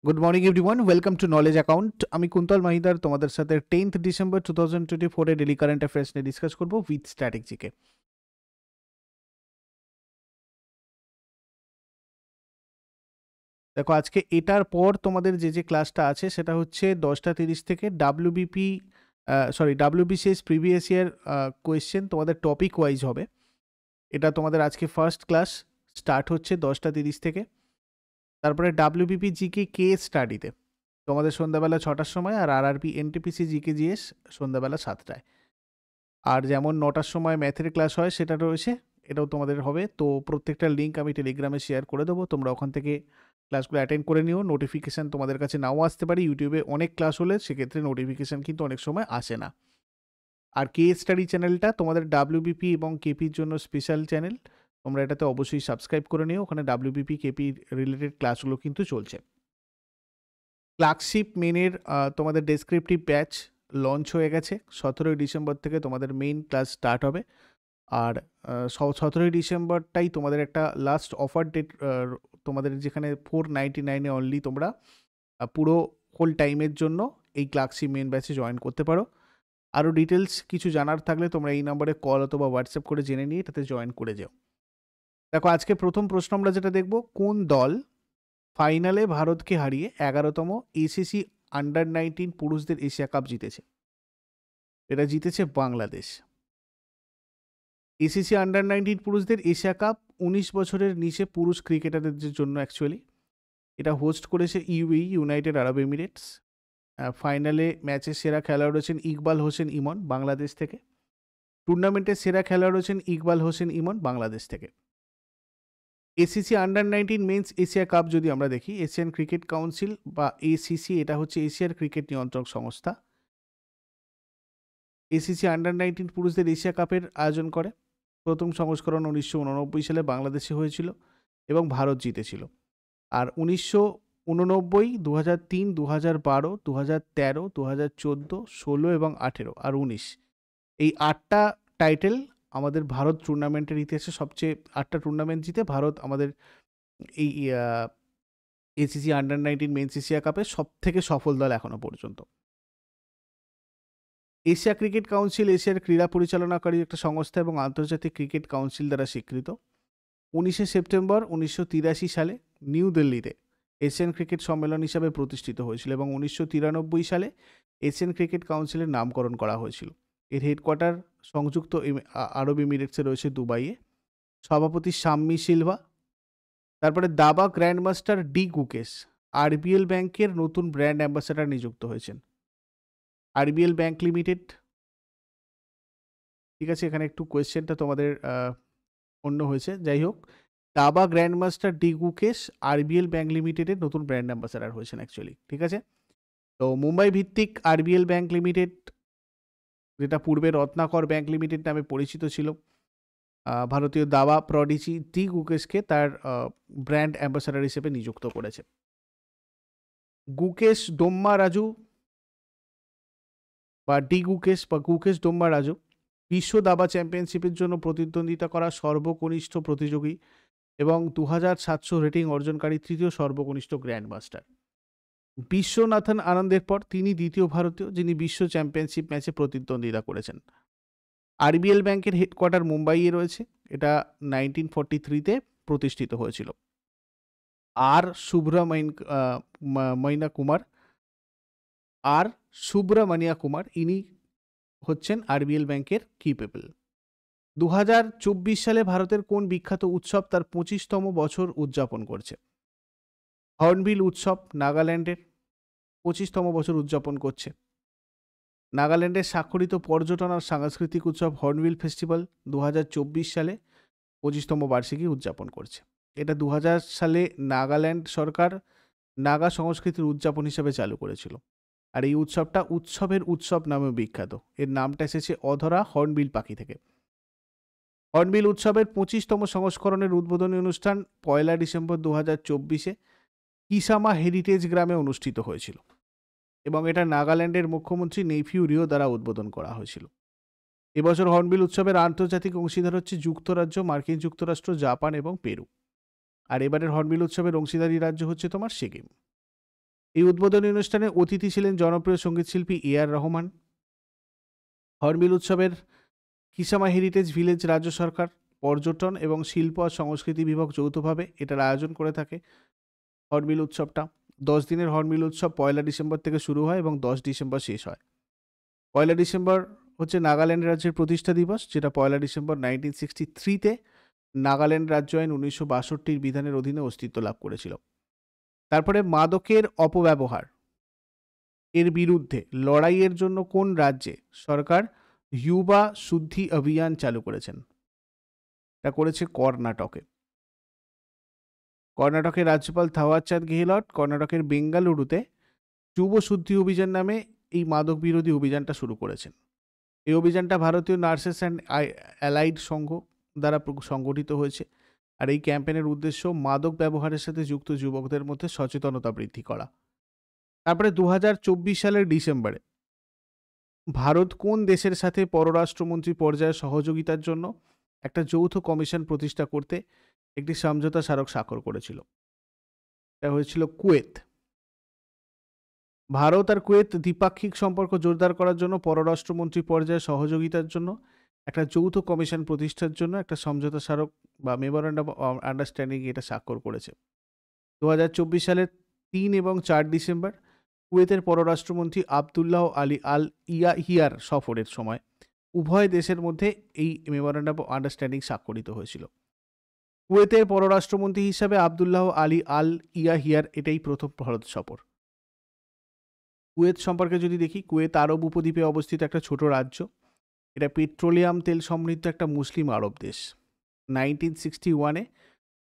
Good morning everyone, welcome to knowledge account. আমি কুন্তল মাহিদার তোমাদের সাথে 10th ডিসেম্বর 2024 এর ডেলি কারেন্ট অ্যাফেয়ার্স নিয়ে ডিসকাস করবো উইথ স্ট্র্যাটেজিকে। দেখো, আজকে এটার পর তোমাদের যে ক্লাসটা আছে সেটা হচ্ছে 10টা 30 থেকে ডাব্লিউবিসিএস প্রিভিয়াস ইয়ার কোয়েশ্চেন তোমাদের টপিক ওয়াইজ হবে। এটা তোমাদের আজকে ফার্স্ট ক্লাস স্টার্ট হচ্ছে 10টা 30 থেকে। তারপরে ডাব্লিউবিপি জিকে কেস স্টাডিতে তোমাদের সন্ধ্যাবেলা 6টার সময়, আর আরআরবি এনটিপিসি জিকে জিএস সন্ধ্যাবেলা 7টায়। আর যেমন 9টার সময় ম্যাথের ক্লাস হয় সেটা রয়েছে, এটাও তোমাদের হবে। তো প্রত্যেকটা লিঙ্ক আমি টেলিগ্রামে শেয়ার করে দেবো, তোমরা ওখান থেকে ক্লাসগুলো অ্যাটেন্ড করে নিও। নোটিফিকেশান তোমাদের কাছে নাও আসতে পারে, ইউটিউবে অনেক ক্লাস হলে সেক্ষেত্রে নোটিফিকেশান কিন্তু অনেক সময় আসে না। আর কে স্টাডি চ্যানেলটা তোমাদের ডাব্লিউবিপি এবং কেপির জন্য স্পেশাল চ্যানেল, তোমরা এটাতে অবশ্যই সাবস্ক্রাইব করে নিও। ওখানে ডাব্লিউবিপি কেপি রিলেটেড ক্লাসগুলো কিন্তু চলছে। ক্লার্কশিপ মেনের তোমাদের ডেসক্রিপটিভ ব্যাচ লঞ্চ হয়ে গেছে। 17ই ডিসেম্বর থেকে তোমাদের মেইন ক্লাস স্টার্ট হবে। আর 17ই ডিসেম্বরটাই তোমাদের একটা লাস্ট অফার ডেট, তোমাদের যেখানে 499-এ অনলি তোমরা পুরো হোল টাইমের জন্য এই ক্লার্কশিপ মেন ব্যাচে জয়েন করতে পারো। আরও ডিটেলস কিছু জানার থাকলে তোমরা এই নম্বরে কল অথবা হোয়াটসঅ্যাপ করে জেনে নিয়ে এটাতে জয়েন করে যাও। দেখো, আজকে প্রথম প্রশ্ন আমরা যেটা দেখব, কোন দল ফাইনালে ভারতকে হারিয়ে 11তম এসিসি আন্ডার-19 পুরুষদের এশিয়া কাপ জিতেছে? এটা জিতেছে বাংলাদেশ। এসিসি আন্ডার-19 পুরুষদের এশিয়া কাপ 19 বছরের নিচে পুরুষ ক্রিকেটারদের জন্য অ্যাকচুয়ালি এটা হোস্ট করেছে ইউএই, ইউনাইটেড আরব এমিরেটস। ফাইনালে ম্যাচের সেরা খেলোয়াড় হচ্ছেন ইকবাল হোসেন ইমন বাংলাদেশ থেকে। টুর্নামেন্টের সেরা খেলোয়াড় হচ্ছেন ইকবাল হোসেন ইমন বাংলাদেশ থেকে। ACC under-19 men's Asia cup যদি আমরা দেখি, এশিয়ান ক্রিকেট কাউন্সিল বা এসিসি, এটা হচ্ছে এশিয়ার ক্রিকেট নিয়ন্ত্রক সংস্থা। এসিসি আন্ডার-19 পুরুষদের এশিয়া কাপের আয়োজন করে। প্রথম সংস্করণ 1989 সালে বাংলাদেশে হয়েছিল এবং ভারত জিতেছিল। আর 1989, 2003, 2012, 2013, 2014, 16 এবং 18 আর 19, এই 8টা টাইটেল আমাদের ভারত টুর্নামেন্টের ইতিহাসে সবচেয়ে, 8টা টুর্নামেন্ট জিতে ভারত আমাদের এই এসিসি আন্ডার-19 মেন্স এশিয়া কাপের সব থেকে সফল দল এখনো পর্যন্ত। এশিয়া ক্রিকেট কাউন্সিল এশিয়ার ক্রীড়া পরিচালনাকারী একটা সংস্থা এবং আন্তর্জাতিক ক্রিকেট কাউন্সিল দ্বারা স্বীকৃত। 19শে সেপ্টেম্বর 1983 সালে নিউ দিল্লিতে এশিয়ান ক্রিকেট সম্মেলন হিসাবে প্রতিষ্ঠিত হয়েছিল এবং 1993 সালে এশিয়ান ক্রিকেট কাউন্সিলের নামকরণ করা হয়েছিল। এর হেডকোয়ার্টার সংযুক্ত আরব এমিরেটসে রয়েছে দুবাইয়ে। সভাপতি শাম্মী সিলভা। তারপরে দাবা গ্র্যান্ডমাস্টার ডি গুকেশ আরবিএল ব্যাংকের নতুন ব্র্যান্ড অ্যাম্বাসেডর নিযুক্ত হয়েছেন। আরবিএল ব্যাংক লিমিটেড, ঠিক আছে, এখানে একটু কোয়েশ্চেনটা তোমাদের অন্য হয়েছে, যাই হোক। দাবা grandmaster D Gukesh RBL bank লিমিটেডের নতুন ব্র্যান্ড অ্যাম্বাসেডর হয়েছেন অ্যাকচুয়ালি, ঠিক আছে। তো মুম্বাই ভিত্তিক আরবিএল ব্যাংক লিমিটেড, যেটা পূর্বে রত্নাকর ব্যাংক লিমিটেড নামে পরিচিত ছিল, ভারতীয় দাবা প্রডিজি ডি গুকেশকে তার ব্র্যান্ড অ্যাম্বাসেডর হিসেবে নিযুক্ত করেছে। গুকেশ দোম্মা রাজু বা ডি গুকেশ বা গুকেশ দোম্মা রাজু বিশ্ব দাবা চ্যাম্পিয়নশিপের জন্য প্রতিদ্বন্দ্বিতা করা সর্বকনিষ্ঠ প্রতিযোগী এবং 2700 রেটিং অর্জনকারী তৃতীয় সর্বকনিষ্ঠ গ্র্যান্ড মাস্টার। বিশ্বনাথন আনন্দের পর তিনি দ্বিতীয় ভারতীয় যিনি বিশ্ব চ্যাম্পিয়নশিপ ম্যাচে প্রতিদ্বন্দ্বিতা করেছেন। আরবিএল ব্যাংকের হেডকোয়ার্টার মুম্বাইয়ে রয়েছে, এটা 1943-তে প্রতিষ্ঠিত হয়েছিল। আর সুব্রমণিয়া কুমার ইনি হচ্ছেন আরবিএল ব্যাংকের কি পিপল। 2024 সালে ভারতের কোন বিখ্যাত উৎসব তার 25তম বছর উদযাপন করছে? হর্নবিল উৎসব নাগাল্যান্ডের 25তম বছর উদযাপন করছে। নাগাল্যান্ডের স্বাক্ষরিত পর্যটন আর সাংস্কৃতিক উৎসব হর্নবিল ফেস্টিভ্যাল 2024 সালে 25তম বার্ষিকী উদযাপন করছে। এটা 2000 সালে নাগাল্যান্ড সরকার নাগা সংস্কৃতির উদযাপন হিসাবে চালু করেছিল। আর এই উৎসবটা উৎসবের উৎসব নামেও বিখ্যাত। এর নামটা এসেছে অধরা হর্নবিল পাখি থেকে। হর্নবিল উৎসবের 25তম সংস্করণের উদ্বোধনী অনুষ্ঠান 1 ডিসেম্বর 2024-এ কিসামা হেরিটেজ গ্রামে অনুষ্ঠিত হয়েছিল এবং এটা নাগাল্যান্ডের মুখ্যমন্ত্রী নেইফিউ রিও দ্বারা উদ্বোধন করা হয়েছিল। এবছর হর্নবিল উৎসবের আন্তর্জাতিক অংশীদার হচ্ছে যুক্তরাজ্য, মার্কিন যুক্তরাষ্ট্র, জাপান এবং পেরু। আর এবারের হর্নবিল উৎসবের অংশীদারি রাজ্য হচ্ছে তোমার সিকিম। এই উদ্বোধনী অনুষ্ঠানে অতিথি ছিলেন জনপ্রিয় সঙ্গীতশিল্পী A.R. রহমান। হর্নবিল উৎসবের কিসামা হেরিটেজ ভিলেজ রাজ্য সরকার, পর্যটন এবং শিল্প আর সংস্কৃতি বিভাগ যৌথভাবে এটার আয়োজন করে থাকে। হর্নবিল উৎসবটা 10 দিনের হর্নবিল উৎসব 1 ডিসেম্বর থেকে শুরু হয় এবং 10 ডিসেম্বর শেষ হয়। 1 ডিসেম্বর হচ্ছে নাগাল্যান্ড রাজ্যের প্রতিষ্ঠা দিবস, যেটা 1 ডিসেম্বর 1963-তে নাগাল্যান্ড রাজ্য আইন 1962 বিধানের অধীনে অস্তিত্ব লাভ করেছিল। তারপরে মাদকের অপব্যবহার এর বিরুদ্ধে লড়াইয়ের জন্য কোন রাজ্যে সরকার ইউবা শুদ্ধি অভিযান চালু করেছেন? এটা করেছে কর্ণাটকে। কর্ণাটকের রাজ্যপাল থাওয়ার চাঁদ গেহলট কর্ণাটকের বেঙ্গালুরুতে যুব শুদ্ধি অভিযান নামে এই মাদক বিরোধী অভিযানটা শুরু করেছেন। এই অভিযানটা ভারতীয় নার্সেস অ্যান্ড অ্যালাইড সংঘ দ্বারা সংগঠিত হয়েছে। আর এই ক্যাম্পেনের উদ্দেশ্য মাদক ব্যবহারের সাথে যুক্ত যুবকদের মধ্যে সচেতনতা বৃদ্ধি করা। তারপরে 2024 সালের ডিসেম্বরে ভারত কোন দেশের সাথে পররাষ্ট্রমন্ত্রী পর্যায়ে সহযোগিতার জন্য একটা যৌথ কমিশন প্রতিষ্ঠা করতে একটি সমঝোতা স্মারক স্বাক্ষর করেছিল? এটা হয়েছিল কুয়েত। ভারত আর কুয়েত দ্বিপাক্ষিক সম্পর্ক জোরদার করার জন্য পররাষ্ট্রমন্ত্রী পর্যায়ে সহযোগিতার জন্য একটা যৌথ কমিশন প্রতিষ্ঠার জন্য একটা সমঝোতা স্মারক বা মেমোরেন্ডাম অফ আন্ডারস্ট্যান্ডিং এটা স্বাক্ষর করেছে। 2024 সালের 3 এবং 4 ডিসেম্বর কুয়েতের পররাষ্ট্রমন্ত্রী আবদুল্লাহ আলী আল ইয়াহিয়ার সফরের সময় উভয় দেশের মধ্যে এই মেমোরেন্ডাম অফ আন্ডারস্ট্যান্ডিং স্বাক্ষরিত হয়েছিল। কুয়েতের পররাষ্ট্রমন্ত্রী হিসাবে আবদুল্লাহ আলী আল ইয়াহিয়ার এটাই প্রথম ভারত সফর। কুয়েত সম্পর্কে যদি দেখি, কুয়েত আরব উপদ্বীপে অবস্থিত একটা ছোট রাজ্য। এটা পেট্রোলিয়াম তেল সমৃদ্ধ একটা মুসলিম আরব দেশ। 1961-এ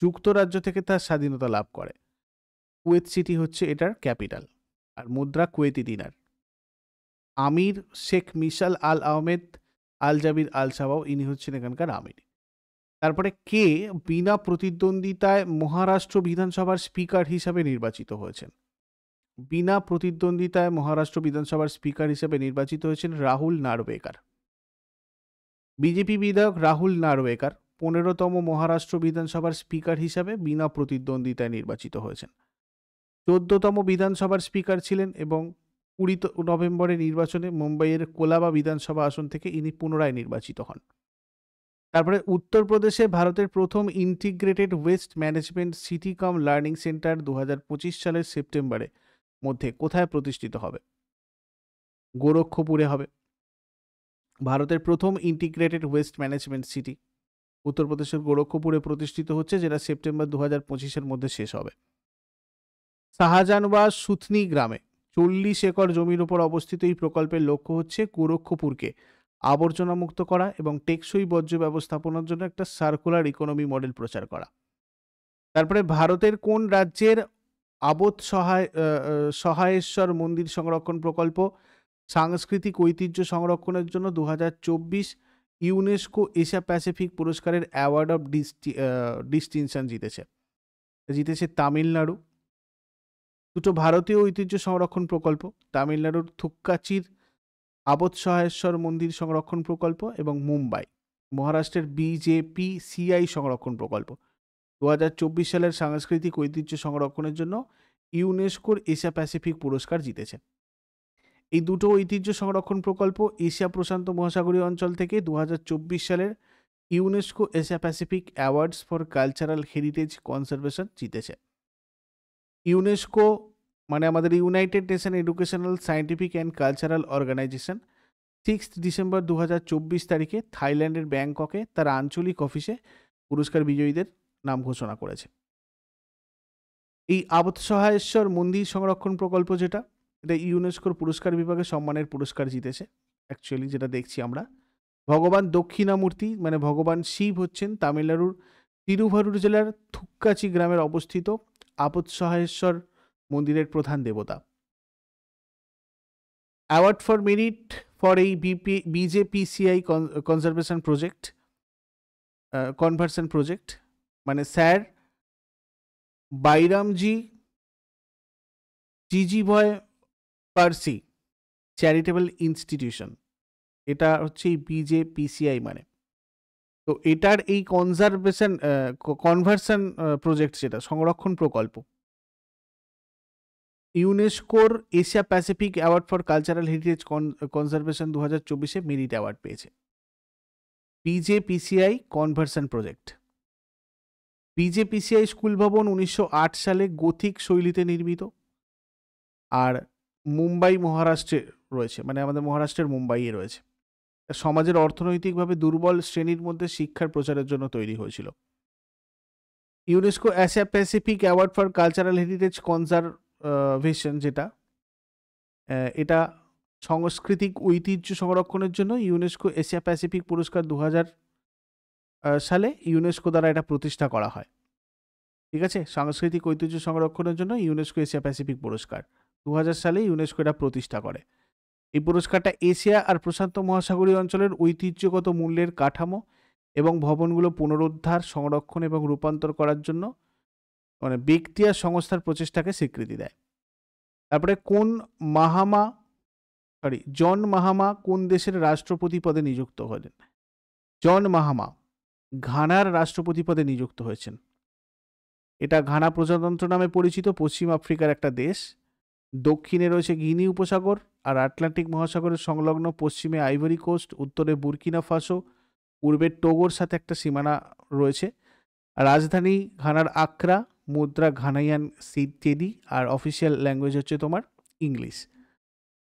যুক্তরাজ্য থেকে তার স্বাধীনতা লাভ করে। কুয়েত সিটি হচ্ছে এটার ক্যাপিটাল, আর মুদ্রা কুয়েতি দিনার। আমির শেখ মিশাল আল আহমেদ আল জাবির আল সাবাও ইনি হচ্ছেন এখানকার আমির। তারপরে কে বিনা প্রতিদ্বন্দ্বিতায় মহারাষ্ট্র বিধানসভার স্পিকার হিসাবে নির্বাচিত হয়েছেন? বিনা প্রতিদ্বন্দ্বিতায় মহারাষ্ট্র বিধানসভার স্পিকার হিসেবে নির্বাচিত হয়েছেন রাহুল নারওয়েকার। বিজেপি বিধায়ক রাহুল নারওয়েকার 15তম মহারাষ্ট্র বিধানসভার স্পিকার হিসাবে বিনা প্রতিদ্বন্দ্বিতায় নির্বাচিত হয়েছেন। 14তম বিধানসভার স্পিকার ছিলেন এবং 20 নভেম্বরের নির্বাচনে মুম্বাইয়ের কোলাবা বিধানসভা আসন থেকে ইনি পুনরায় নির্বাচিত হন। তারপরে উত্তরপ্রদেশে ভারতের প্রথম ইন্টিগ্রেটেড ওয়েস্ট ম্যানেজমেন্ট সিটি কাম লার্নিং সেন্টার 2025 সালের সেপ্টেম্বরে মধ্যে কোথায় প্রতিষ্ঠিত হবে? গোরক্ষপুরে হবে। ভারতের প্রথম ইন্টিগ্রেটেড ওয়েস্ট ম্যানেজমেন্ট সিটি উত্তরপ্রদেশের গোরক্ষপুরে প্রতিষ্ঠিত হচ্ছে, যেটা সেপ্টেম্বর 2025-এর মধ্যে শেষ হবে। শাহজাহানবাজ সুথনি গ্রামে 40 একর জমির উপর অবস্থিত এই প্রকল্পের লক্ষ্য হচ্ছে গোরক্ষপুরকে আবর্জনামুক্ত করা এবং টেকসই বর্জ্য ব্যবস্থাপনার জন্য একটা সার্কুলার ইকোনমি মডেল প্রচার করা। তারপরে ভারতের কোন রাজ্যের আবৎ সহায়েশ্বর মন্দির সংরক্ষণ প্রকল্প সাংস্কৃতিক ঐতিহ্য সংরক্ষণের জন্য 2024 ইউনেস্কো এশিয়া প্যাসিফিক পুরস্কারের অ্যাওয়ার্ড অফ ডিস্টিংশন জিতেছে তামিলনাড়ু। দুটো ভারতীয় ঐতিহ্য সংরক্ষণ প্রকল্প, তামিলনাড়ুর থুক্কাচির আবৎ সহায়েশ্বর মন্দির সংরক্ষণ প্রকল্প এবং মুম্বাই মহারাষ্ট্রের বিজেপি সিআই সংরক্ষণ প্রকল্প 2024 সালের সাংস্কৃতিক ঐতিহ্য সংরক্ষণের জন্য ইউনেস্কোর এশিয়া প্যাসিফিক পুরস্কার জিতেছে। এই দুটো ঐতিহ্য সংরক্ষণ প্রকল্প এশিয়া প্রশান্ত মহাসাগরীয় অঞ্চল থেকে 2024 সালের UNESCO Asia Pacific awards for cultural heritage conservation জিতেছে। ইউনেস্কো মানে আমাদের united nation educational scientific and cultural organization 6 December 2024 তারিখে থাইল্যান্ডের ব্যাংককে তার আঞ্চলিক অফিসে পুরস্কার বিজয়ীদের নাম ঘোষণা করেছে। এই আবৎ সহায়েশ্বর মন্দির সংরক্ষণ প্রকল্প যেটা ইউনেস্কোর পুরস্কার বিভাগে সম্মানের পুরস্কার জিতেছে। অ্যাকচুয়ালি যেটা দেখছি আমরা, ভগবান দক্ষিণামূর্তি মানে ভগবান শিব হচ্ছেন তামিলনাড়ুর তিরুভারুর জেলার থুক্কাচি গ্রামের অবস্থিত আবৎ সহায়েশ্বর মন্দিরের প্রধান দেবতা। অ্যাওয়ার্ড ফর মেরিট ফর এই বিজেপিসিআই কনজারভেশন প্রজেক্ট কনভার্সন প্রজেক্ট মানে স্যার বাইরামজি জিজিভয় পার্সি চ্যারিটেবল ইনস্টিটিউশন, এটা হচ্ছে এই বিজেপিসিআই মানে। তো এটার এই কনভার্সন প্রজেক্ট যেটা সংরক্ষণ প্রকল্প ইউনেস্কোর Asia Pacific award for cultural heritage conservation 2024-এ মেরিট অ্যাওয়ার্ড পেয়েছে। PJPCI conversion project. PJPCI school ভবন 1908 সালে গথিক শৈলীতে নির্মিত, আর মুম্বাই মহারাষ্ট্রে রয়েছে, মানে আমাদের মহারাষ্ট্রের মুম্বাইয়ে রয়েছে। সমাজের অর্থনৈতিকভাবে দুর্বল শ্রেণীর মধ্যে শিক্ষার প্রচারের জন্য তৈরি হয়েছিল। UNESCO Asia Pacific award for cultural heritage conservation, যেটা এটা সাংস্কৃতিক ঐতিহ্য সংরক্ষণের জন্য ইউনেস্কো এশিয়া প্যাসিফিক পুরস্কার 2000 সালে ইউনেস্কো দ্বারা এটা প্রতিষ্ঠা করা হয়। ঠিক আছে, সাংস্কৃতিক ঐতিহ্য সংরক্ষণের জন্য ইউনেস্কো এশিয়া প্যাসিফিক পুরস্কার 2000 সালে ইউনেস্কো এটা প্রতিষ্ঠা করে। এই পুরস্কারটা এশিয়া আর প্রশান্ত মহাসাগরীয় অঞ্চলের ঐতিহ্যগত মূল্যের কাঠামো এবং ভবনগুলো পুনরুদ্ধার, সংরক্ষণ এবং রূপান্তর করার জন্য মানে ব্যক্তি আর সংস্থার প্রচেষ্টাকে স্বীকৃতি দেয়। তারপরে জন মাহামা কোন দেশের রাষ্ট্রপতি পদে নিযুক্ত হলেন? জন মাহামা ঘানার রাষ্ট্রপতি পদে নিযুক্ত হয়েছেন। এটা ঘানা প্রজাতন্ত্র নামে পরিচিত পশ্চিম আফ্রিকার একটা দেশ। দক্ষিণে রয়েছে গিনি উপসাগর, আর আটলান্টিক মহাসাগরের সংলগ্ন পশ্চিমে আইভরি কোস্ট, উত্তরে বুর্কিনা ফাসো, পূর্বে টোগোর সাথে একটা সীমানা রয়েছে। রাজধানী ঘানার আক্রা, মুদ্রা ঘানাইয়ান সিটেডি, আর অফিসিয়াল ল্যাঙ্গুয়েজ হচ্ছে তোমার ইংলিশ।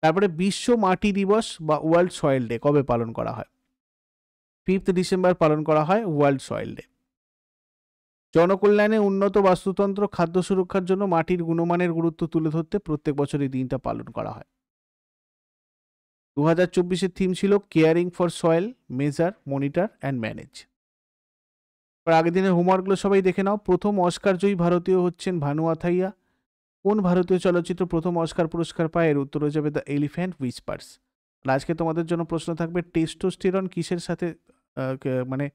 তারপরে বিশ্ব মাটি দিবস বা ওয়ার্ল্ড সয়েল ডে কবে পালন করা হয়? 5 ডিসেম্বর পালন করা হয় ওয়ার্ল্ড সয়েল ডে। জনকল্যাণে উন্নত বাস্তুতন্ত্র, খাদ্য সুরক্ষার জন্য মাটির গুণমানের গুরুত্ব তুলে ধরতে প্রত্যেক বছর এই দিনটা পালন করা হয়। 2024-এর থিম ছিল caring for soil, measure, monitor and manage. আগের দিনের হোমওয়ার্কগুলো সবাই দেখে নাও। প্রথম অস্কার জয়ী ভারতীয় হচ্ছেন ভানু আথাইয়া। কোন ভারতীয় চলচ্চিত্র প্রথম অস্কার পুরস্কার পায়? এর উত্তর হয়ে যাবে দ্য এলিফ্যান্ট হুইসপার্স। আজকে তোমাদের জন্য প্রশ্ন থাকবে, টেস্টোস্টেরন কিসের সাথে মানে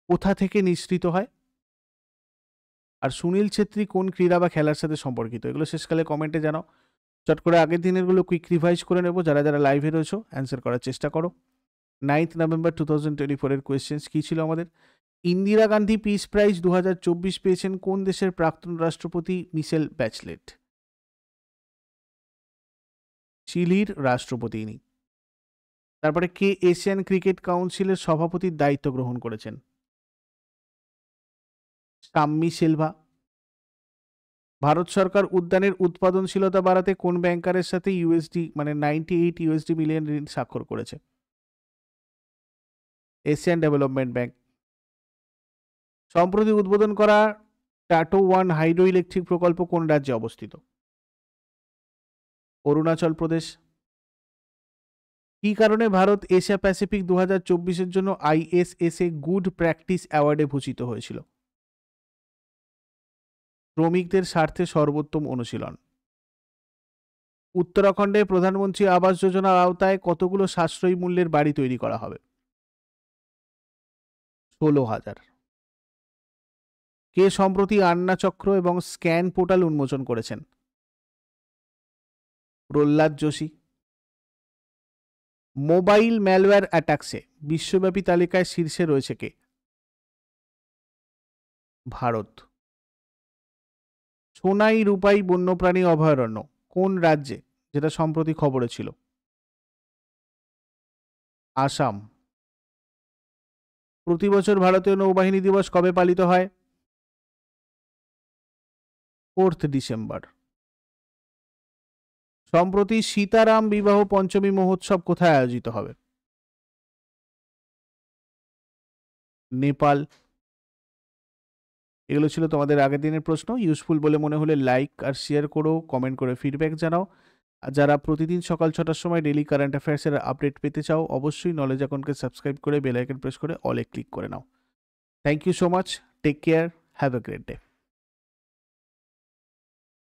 কোথা থেকে নিঃসৃত হয়? আর সুনীল ছেত্রী কোন ক্রীড়া বা খেলার সাথে সম্পর্কিত? এগুলো শেষকালে কমেন্টে জানাও। চট করে আগের দিনেরগুলো কুইক রিভাইজ করে নেবো। যারা যারা লাইভে রয়েছো অ্যান্সার করার চেষ্টা করো। 9 নভেম্বর 2024-এর কোয়েশ্চেন্স কী ছিল আমাদের? ইন্দিরা গান্ধী পিস প্রাইজ 2024 পেয়েছেন কোন দেশের প্রাক্তন রাষ্ট্রপতি? মিশেল ব্যাচলেট। চিলির রাষ্ট্রপতি ইনি। তারপরে কে এশিয়ান ক্রিকেট কাউন্সিলের সভাপতির দায়িত্ব গ্রহণ করেছেন? সাম্মি সিলভা। ভারত সরকার উদ্যানের উৎপাদনশীলতা বাড়াতে কোন ব্যাংকারের সাথে মানে 98 ইউএসডি মিলিয়ন ঋণ স্বাক্ষর করেছে? Asian development bank. সম্প্রতি উদ্বোধন করা টাটো 1 হাইড্রো ইলেকট্রিক প্রকল্প কোন রাজ্যে অবস্থিত? অরুণাচল প্রদেশ। কী কারণে ভারত এশিয়া প্যাসিফিক 2024-এর জন্য ISSA গুড প্র্যাকটিস অ্যাওয়ার্ডে ভূষিত হয়েছিল? শ্রমিকদের স্বার্থে সর্বোত্তম অনুশীলন। উত্তরাখণ্ডে প্রধানমন্ত্রী আবাস যোজনার আওতায় কতগুলো সাশ্রয়ী মূল্যের বাড়ি তৈরি করা হবে? 16,000। কে সম্প্রতি আন্না চক্র এবং স্ক্যান পোর্টাল উন্মোচন করেছেন? প্রহ্লাদ যোশী। মোবাইল ম্যালওয়্যার অ্যাটাকসে বিশ্বব্যাপী তালিকায় শীর্ষে রয়েছে কে? ভারত। সোনাই রূপাই বন্যপ্রাণী অভয়ারণ্য কোন রাজ্যে, যেটা সম্প্রতি খবরে ছিল? আসাম। প্রতি বছর ভারতীয় নৌবাহিনী দিবস কবে পালিত হয়? 4 ডিসেম্বর। সম্প্রতি সীতারাম বিবাহ পঞ্চমী মহোৎসব কোথায় আয়োজিত হবে? নেপাল। এগুলো ছিল তোমাদের আগের দিনের প্রশ্ন। ইউজফুল বলে মনে হলে লাইক আর শেয়ার করো, কমেন্ট করে ফিডব্যাক জানাও। আর যারা প্রতিদিন সকাল 6টার সময় ডেইলি কারেন্ট অ্যাফেয়ার্সের আপডেট পেতে চাও অবশ্যই নলেজ অ্যাকাউন্টকে সাবস্ক্রাইব করে বেল আইকন প্রেস করে অলে ক্লিক করে নাও। Thank you so much, take care, have a great day.